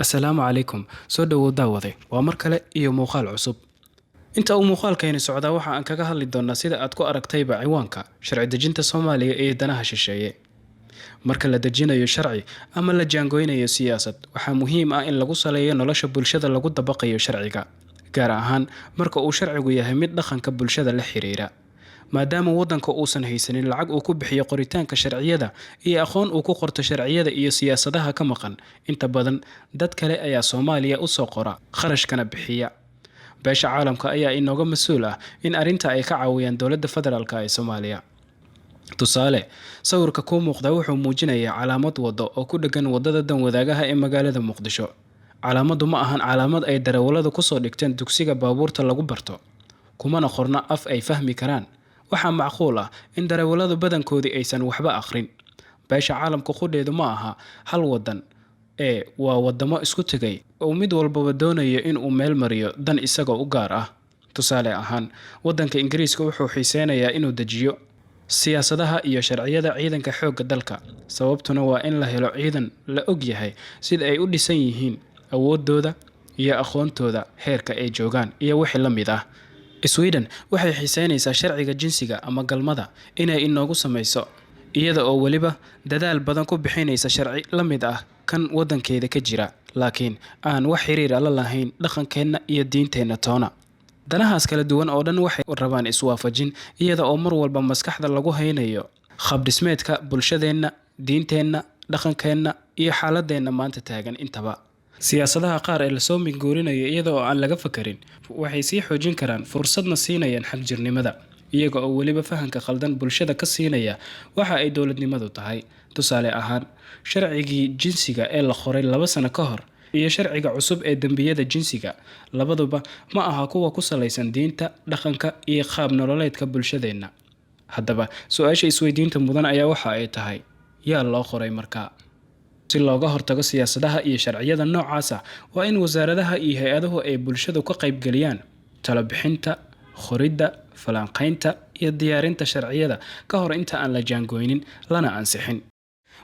Assalaamu calaykum. Soo dhawow daawade. Waa mar kale iyo muuqaal cusub. Inta uu muuqaalkeeni socdaa waxa aan kaga hadli doonaa sida aad ku aragtayba ciwaanka sharci dejinta Soomaaliya ee danaha shisheeye. Marka la dejinayo sharci ama la jaangooynayo siyaasad, waxaa muhiim ah in lagu saleeyo nolosha bulshada lagu dabaqayo sharciga, gaar ahaan marka uu sharcigu yahay mid dhaqanka bulshada la xiriira. Maadaama waddanka uusan haysanin lacag uu ku bixiyo qoritaanka sharciyada iyo aqoon uu ku qorto sharciyada iyo siyaasadaha ka maqan, inta badan dad kale ayaa Soomaaliya u soo qora, kharashkana bixiya. Beesha caalamka ayaa inooga mas'uul ah in arrinta ay ka caawiyaan dowladda federaalka ee Soomaaliya. Tusaale, sawirka ku muuqda wuxuu muujinayaa calaamad wado oo ku dhagan wadada dan wadaagaha ee magaalada Muqdisho. Calaamadu ma ahan calaamad ay darawaladu ku soo dhigteen dugsiga baabuurta lagu barto, kumana qorna af ay fahmi karaan. Waxaa macquul ah in darawaladu badankoodii aysan waxba akhrin. Beesha caalamka qudheedu ma aha hal wadan waa wadamo isku tegay oo mid walbaba doonayo in uu meel mariyo dan isagoo u gaar ah. Tusaale ahaan, wadanka Ingiriiska wuxuu xiiseynayaa inuu dejiyo siyaasadaha iyo sharciyada ciidanka xoogga dalka. Sababtuna waa in la helo ciidan la og yahay sida ay u dhisan yihiin, awoodooda iyo aqoontooda heerka ay joogaan iyo wixii la mid ah. Sweden waxay xiiseynaysaa sharciga jinsiga ama galmada inay inoogu samayso, iyada oo weliba dadaal badan ku bixinaysa sharci la mid ah kan wadankeeda ka jira, laakiin aan wax xiriir la lahayn dhaqankeena iyo diinteena toona. Danahaas kala duwan oo dhan waxay rabaan iswaafajin, iyada oo mar walba maskaxda lagu haynayo qaab dhismeedka bulshadeena, diinteena, dhaqankeena iyo xaaladdeena maanta taagan intaba. Siyaasadaha qaar ee la soo minguurinayo iyada oo aan laga fakarin waxay sii xoojin karaan fursadna siinayaan xagjirnimada, iyaga oo weliba fahanka khaldan bulshada ka siinaya waxa ay dowladnimadu tahay. Tusaale ahaan, sharcigii jinsiga ee la qoray 2 sano ka hor iyo sharciga cusub ee dambiyada jinsiga, labaduba ma aha kuwa ku salaysan diinta, dhaqanka iyo qaab nololeedka bulshadeena. Haddaba, su'aasha isweydiinta mudan ayaa waxa ay tahay, yaa loo qoray markaa? Si looga hortago siyaasadaha iyo sharciyada noocaas ah, waa in wasaaradaha iyo hay'adahu ay bulshadu ka qayb galiyaan talo bixinta, qoridda, falanqaynta iyo diyaarinta sharciyada ka hor inta aan la jaangooynin lana ansixin.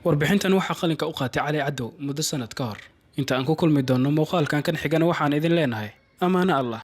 Warbixintan waxaa qalinka u qaatay Cali Cadow muddo sanad ka hor. Inta aan ku kulmi doono muuqaalkan kan xigana waxaan idin leenahay amaano Allah.